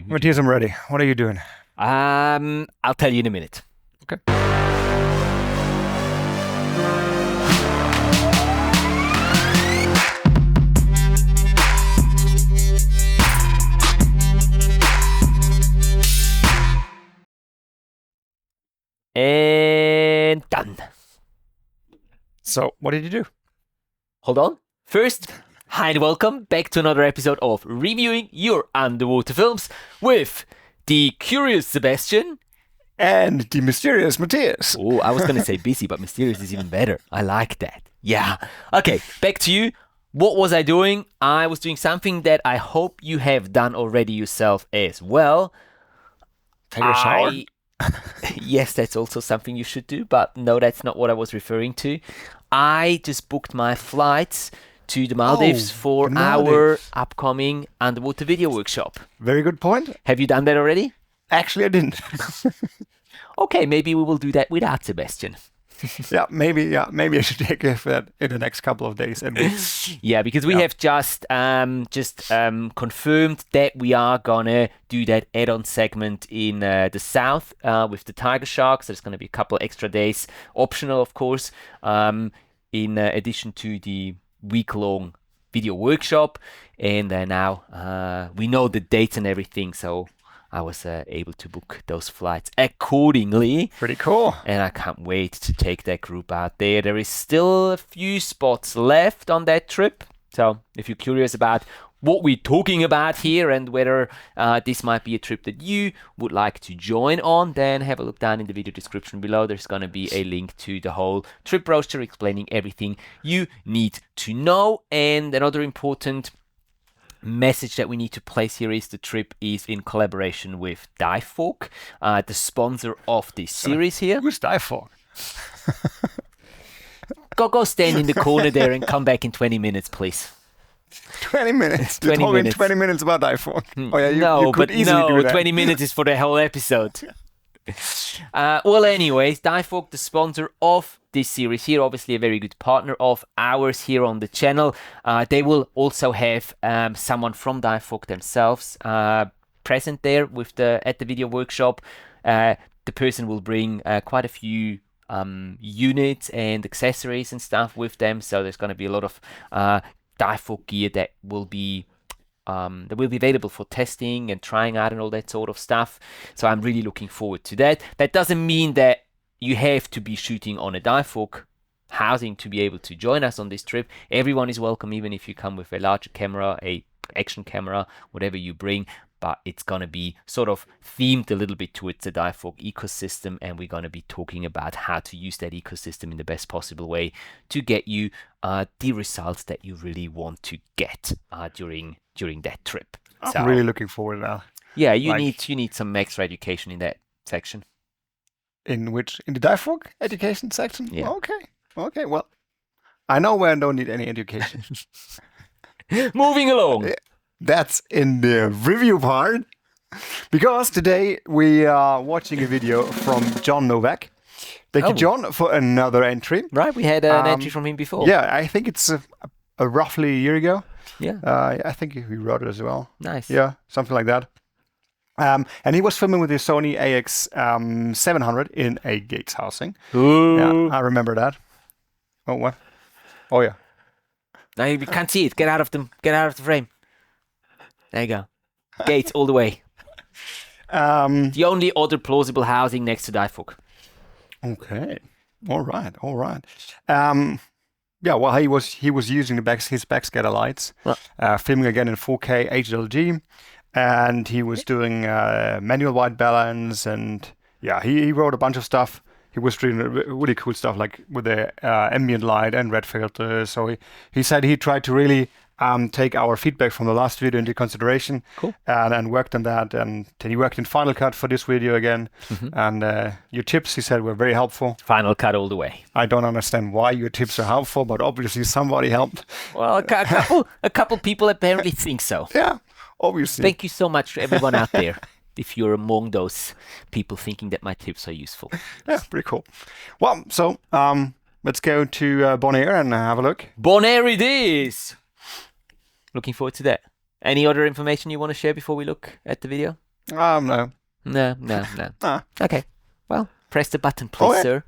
Matthias, I'm ready. What are you doing? I'll tell you in a minute. Okay. And done. So, what did you do? Hold on. First, hi and welcome back to another episode of Reviewing Your Underwater Films with the curious Sebastian. And the mysterious Matthias. Oh, I was going to say busy, but mysterious is even better. I like that. Yeah. Okay, back to you. What was I doing? I was doing something that I hope you have done already yourself as well. Take a shower? Yes, that's also something you should do, but no, that's not what I was referring to. I just booked my flights to the Maldives for our upcoming underwater video workshop. Very good point. Have you done that already? Actually, I didn't. Okay, maybe we will do that without Sebastian. Maybe I should take care of that in the next couple of days and weeks. Yeah, because we have just confirmed that we are gonna do that add-on segment in the south with the tiger sharks. There's gonna be a couple extra days, optional of course, in addition to the week-long video workshop. And now we know the dates and everything, so I was able to book those flights accordingly. Pretty cool. And I can't wait to take that group out there. There is still a few spots left on that trip. So if you're curious about what we're talking about here and whether this might be a trip that you would like to join on, then have a look down in the video description below. There's going to be a link to the whole trip brochure explaining everything you need to know. And another important message that we need to place here is the trip is in collaboration with Divefork, the sponsor of this series here. Who's Divefork? Go stand in the corner there and come back in 20 minutes, please. 20 minutes? 20 You're minutes. 20 minutes about Divefork. Oh yeah, you could easily do that. 20 minutes is for the whole episode. Well, anyways, Divefork, the sponsor of this series here, obviously a very good partner of ours here on the channel. They will also have someone from Divefork themselves present there with at the video workshop. The person will bring quite a few units and accessories and stuff with them, so there's going to be a lot of Divefork gear that will be available for testing and trying out and all that sort of stuff. So I'm really looking forward to that. That doesn't mean that you have to be shooting on a Divefork housing to be able to join us on this trip. Everyone is welcome, even if you come with a larger camera, a action camera, whatever you bring. But it's going to be sort of themed a little bit towards the Divefork ecosystem, and we're going to be talking about how to use that ecosystem in the best possible way to get you the results that you really want to get during that trip. I'm really looking forward now. Yeah, you need some extra education in that section. In the Divefork education section? Yeah. Okay, well, I know where I don't need any education. Moving along. That's in the review part, because today we are watching a video from John Nowack. Thank you, John, for another entry. Right, we had an entry from him before. Yeah, I think it's a roughly a year ago. Yeah. I think he wrote it as well. Nice. Yeah, something like that. And he was filming with his Sony AX700 in a Gates housing. Ooh. Yeah, I remember that. Oh, what? Oh, yeah. Now you can't see it. Get out of the frame. There you go. Gates all the way. The only other plausible housing next to Divefork. Okay. All right. Yeah, well, he was using his backscatter lights, filming again in 4K HLG, and he was doing manual white balance, and yeah, he wrote a bunch of stuff. He was doing really cool stuff, like with the ambient light and red filter. So he said he tried to really take our feedback from the last video into consideration. Cool. And worked on that. And then he worked in Final Cut for this video again. Mm-hmm. And your tips, he said, were very helpful. Final Cut all the way. I don't understand why your tips are helpful, but obviously somebody helped. Well, a couple people apparently think so. Yeah, obviously. Thank you so much to everyone out there, if you're among those people thinking that my tips are useful. Yeah, pretty cool. Well, so let's go to Bonaire and have a look. Bonaire it is! Looking forward to that. Any other information you want to share before we look at the video? No. No. Ah. Okay. Well, press the button, please, Okay. sir.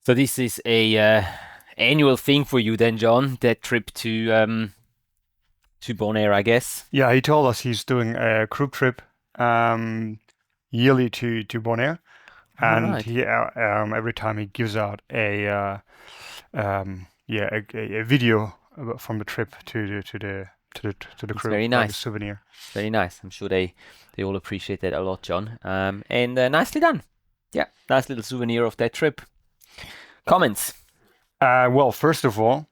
So this is a annual thing for you then, John, that trip to Bonaire, I guess. Yeah, he told us he's doing a group trip yearly to Bonaire, and Right. he every time he gives out a video from the trip to the It's crew, very like a nice. souvenir. Very nice. I'm sure they all appreciate that a lot, John. And nicely done. Yeah, nice little souvenir of that trip. Comments? Well, first of all,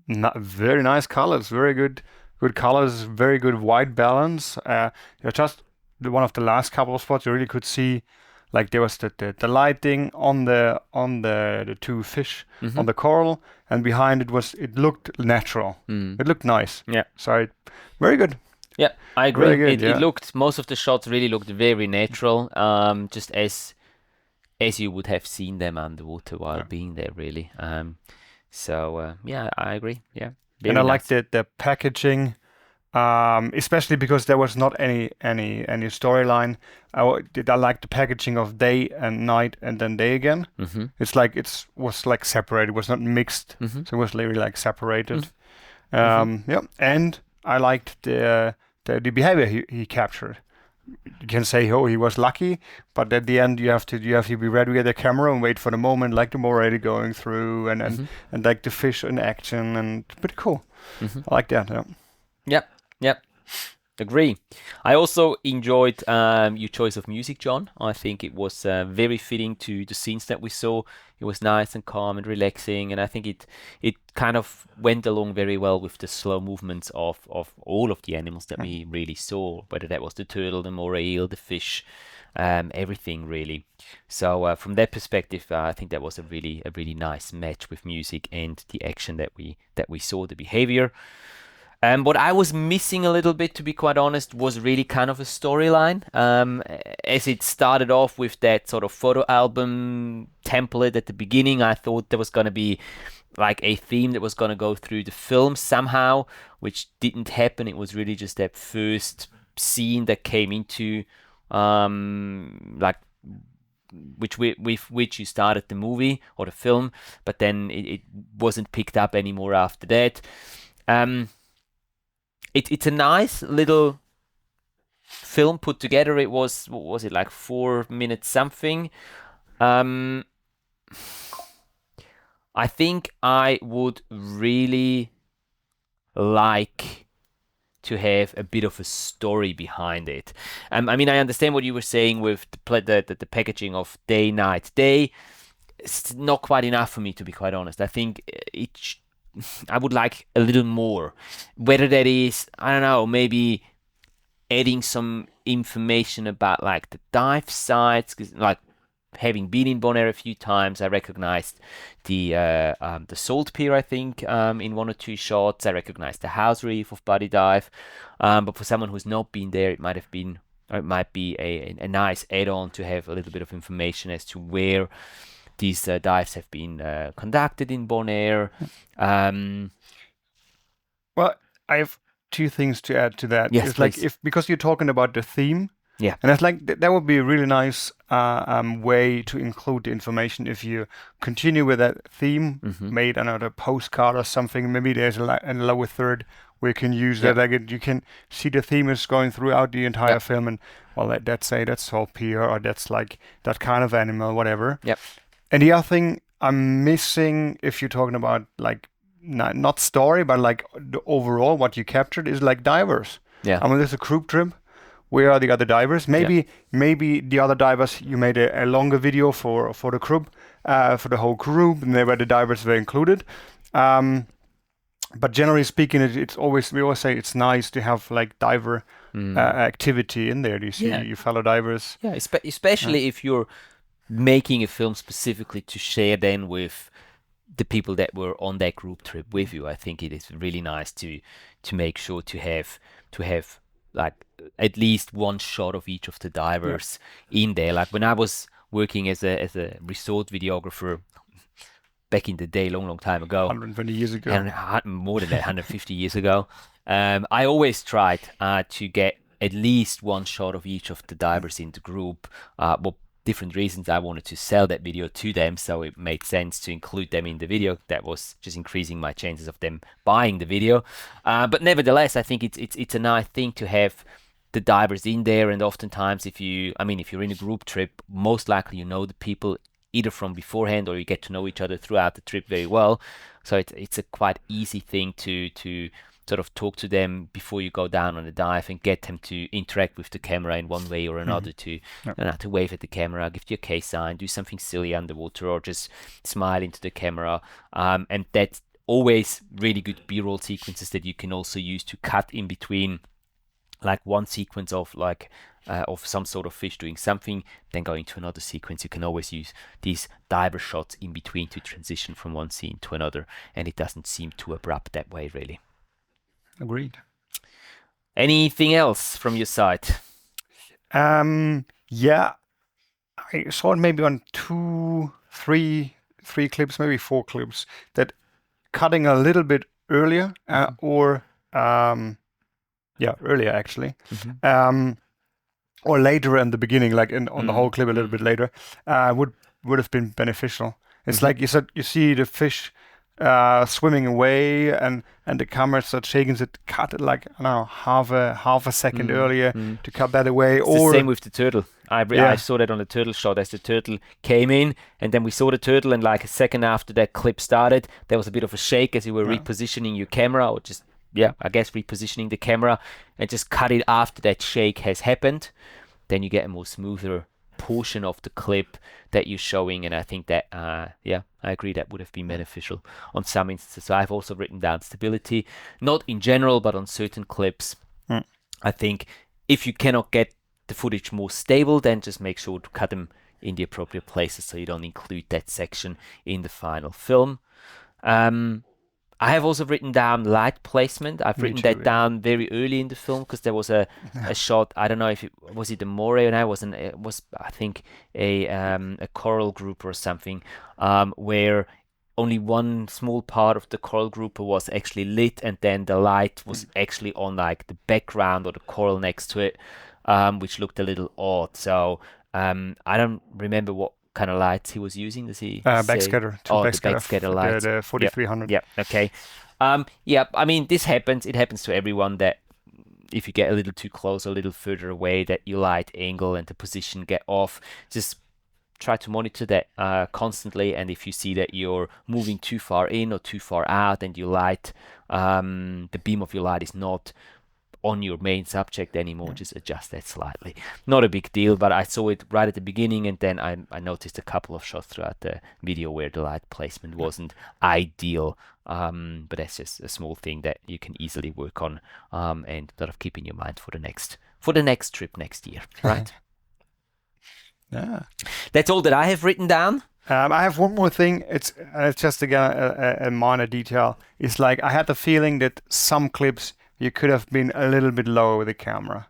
very nice colors, very good colors, very good white balance. Just one of the last couple of spots, you really could see, like there was the lighting on the two fish on the coral, and behind it looked natural. It looked nice. Yeah. So very good. Yeah, I agree. Very good, It looked, most of the shots really looked very natural, just as you would have seen them underwater while being there, really. So yeah, I agree. Yeah, very And I nice. liked the packaging, especially because there was not any storyline. I like the packaging of day and night and then day again. It's like was like separated. It was not mixed, so it was really like separated. Yeah, and I liked the behavior he captured. You can say, oh, he was lucky, but at the end you have to be ready with the camera and wait for the moment, like the moray going through and like the fish in action, and pretty cool. I like that. Yeah. Yep. Agree. I also enjoyed your choice of music, John. I think it was very fitting to the scenes that we saw. It was nice and calm and relaxing, and I think it kind of went along very well with the slow movements of all of the animals that we really saw, whether that was the turtle, the moray eel, the fish, everything really. So from that perspective, I think that was a really nice match with music and the action that we saw, the behavior. What I was missing a little bit, to be quite honest, was really kind of a storyline. As it started off with that sort of photo album template at the beginning, I thought there was going to be like a theme that was going to go through the film somehow, which didn't happen. It was really just that first scene that came into like with which you started the movie or the film, but then it wasn't picked up anymore after that. It's a nice little film put together. It was, what was it, like 4 minutes something. I think I would really like to have a bit of a story behind it. I mean, I understand what you were saying with the packaging of day, night, day. It's not quite enough for me, to be quite honest. I think I would like a little more. Whether that is, I don't know, maybe adding some information about like the dive sites, because like having been in Bonaire a few times, I recognized the salt pier, I think, in 1 or 2 shots. I recognized the house reef of Buddy Dive. But for someone who's not been there, it might be a nice add-on to have a little bit of information as to where these dives have been conducted in Bonaire. Well, I have 2 things to add to that. Yes, it's like please. because you're talking about the theme. Yeah. And it's like that would be a really nice way to include the information if you continue with that theme, made another postcard or something. Maybe there's a lower third where you can use that. Like you can see the theme is going throughout the entire film, and well, that's salt pier or that's like that kind of animal, whatever. Yep. And the other thing I'm missing, if you're talking about like not story, but like the overall what you captured is like divers. Yeah. I mean, there's a group trip. Where are the other divers? Maybe the other divers, you made a longer video for the group, for the whole group, and where the divers were included. But generally speaking, we always say it's nice to have like diver activity in there. Do you see your fellow divers? Yeah, especially if you're making a film specifically to share then with the people that were on that group trip with you. I think it is really nice to make sure to have like at least one shot of each of the divers in there. Like when I was working as a resort videographer back in the day, long time ago, 120 years ago, and more than that, 150 years ago, I always tried to get at least one shot of each of the divers in the group. Well, different reasons, I wanted to sell that video to them, so it made sense to include them in the video. That was just increasing my chances of them buying the video. But nevertheless, I think it's a nice thing to have the divers in there. And oftentimes, if you're in a group trip, most likely you know the people either from beforehand or you get to know each other throughout the trip very well. So it's a quite easy thing to sort of talk to them before you go down on a dive and get them to interact with the camera in one way or another, to wave at the camera, give you a K sign, do something silly underwater, or just smile into the camera. And that's always really good B-roll sequences that you can also use to cut in between, like one sequence of of some sort of fish doing something, then go into another sequence. You can always use these diver shots in between to transition from one scene to another, and it doesn't seem too abrupt that way, really. Agreed. Anything else from your side? Yeah, I saw it maybe on three clips, maybe 4 clips, that cutting a little bit earlier or earlier actually, or later in the beginning, like on the whole clip a little bit later, would have been beneficial. It's like you said, you see the fish swimming away, and the camera starts shaking, so cut it like, I don't know, half a second earlier to cut that away. It's the same with the turtle. I saw that on the turtle shot as the turtle came in, and then we saw the turtle, and like a second after that clip started, there was a bit of a shake as you were repositioning your camera, or just repositioning the camera, and just cut it after that shake has happened. Then you get a more smoother portion of the clip that you're showing, and I think that I agree that would have been beneficial on some instances. So I've also written down stability, not in general, but on certain clips. I think if you cannot get the footage more stable, then just make sure to cut them in the appropriate places so you don't include that section in the final film. I have also written down light placement. I've written that down very early in the film, because there was a shot. I don't know if it was a moray, and it was I think a coral grouper or something, where only one small part of the coral grouper was actually lit, and then the light was actually on like the background or the coral next to it, which looked a little odd. So I don't remember what kind of lights he was using. Does he backscatter? Backscatter lights. The 4300. Yeah. Okay. I mean, this happens. It happens to everyone, that if you get a little too close, a little further away, that your light angle and the position get off. Just try to monitor that constantly. And if you see that you're moving too far in or too far out, and your light, the beam of your light is not on your main subject anymore, just adjust that slightly. Not a big deal, but I saw it right at the beginning, and then I noticed a couple of shots throughout the video where the light placement wasn't ideal, but that's just a small thing that you can easily work on, and sort of keep in your mind for the next trip next year, right? Yeah, that's all that I have written down. I have one more thing. It's just again a minor detail. It's like I had the feeling that some clips you could have been a little bit lower with the camera.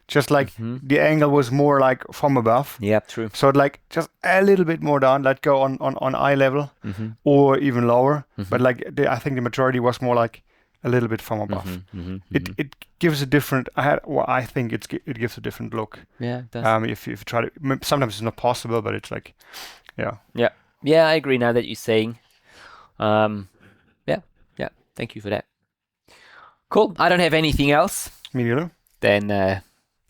Just like the angle was more like from above. Yeah, true. So like just a little bit more down, let go on eye level, or even lower. But like I think the majority was more like a little bit from above. It gives a different, I think it gives a different look. Yeah, it does. If you try to, sometimes it's not possible, but it's like, Yeah, I agree now that you're saying. Thank you for that. Cool. I don't have anything else. Me neither. Then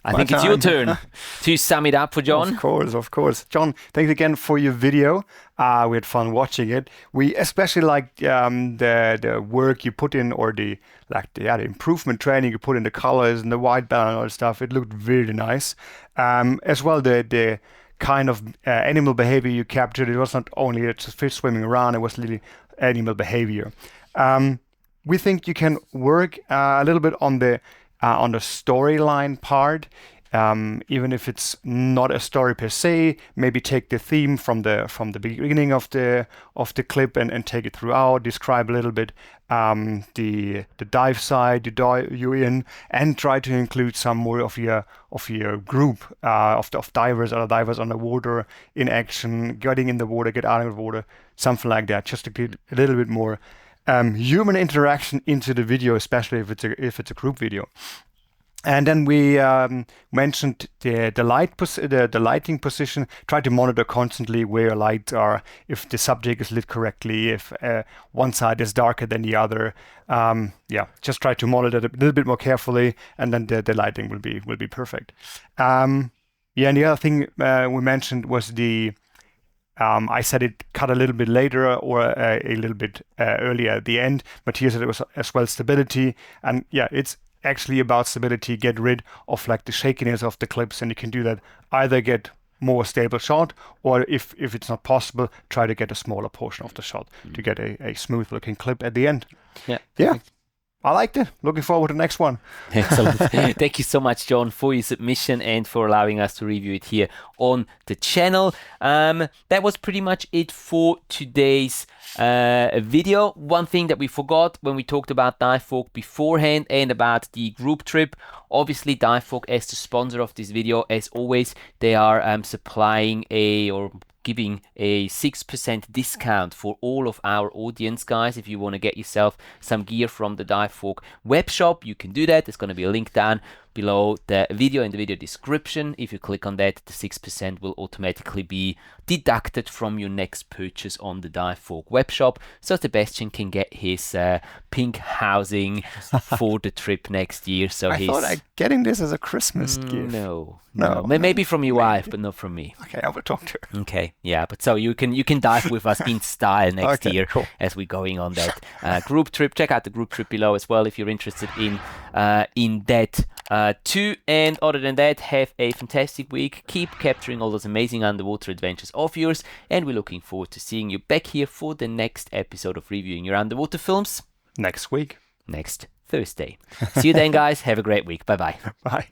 I think it's your turn to sum it up for John. Of course. John, thanks again for your video. We had fun watching it. We especially liked the work you put in, or the improvement training you put in, the colors and the white balance and all that stuff. It looked really nice. As well, the kind of animal behavior you captured. It was not only a fish swimming around, it was really animal behavior. We think you can work a little bit on the storyline part, even if it's not a story per se. Maybe take the theme from the beginning of the clip and take it throughout. Describe a little bit the dive site you're in, and try to include some more of your group of divers, other divers underwater in action, getting in the water, get out of the water, something like that, just to get a little bit more human interaction into the video, especially if it's a group video. And then we mentioned the lighting position. Try to monitor constantly where your lights are, if the subject is lit correctly, if one side is darker than the other. Just try to monitor it a little bit more carefully, and then the lighting will be perfect. And the other thing we mentioned was I said it cut a little bit later or a little bit earlier at the end. Matthias said it was as well stability, and it's actually about stability. Get rid of like the shakiness of the clips, and you can do that either get more stable shot, or if it's not possible, try to get a smaller portion of the shot to get a smooth looking clip at the end. Yeah. I liked it. Looking forward to the next one. Excellent. Thank you so much, John, for your submission and for allowing us to review it here on the channel. That was pretty much it for today's video. One thing that we forgot when we talked about Diefog beforehand and about the group trip, obviously Diefog as the sponsor of this video, as always, they are supplying giving a 6% discount for all of our audience, guys. If you want to get yourself some gear from the Diefog web shop, you can do that. There's going to be a link down below the video in the video description. If you click on that, the 6% will automatically be deducted from your next purchase on the Diefog web shop, so Sebastian can get his pink housing for the trip next year. So I thought I'm getting this as a Christmas gift. No. Maybe from your wife, but not from me. Okay, I will talk to her. Okay, yeah, but so you can dive with us in style next year, cool. as we're going on that group trip. Check out the group trip below as well if you're interested in that too. And other than that, have a fantastic week. Keep capturing all those amazing underwater adventures of yours, and we're looking forward to seeing you back here for the next episode of reviewing your underwater films next week, next Thursday. See you then, guys. Have a great week. Bye-bye. Bye.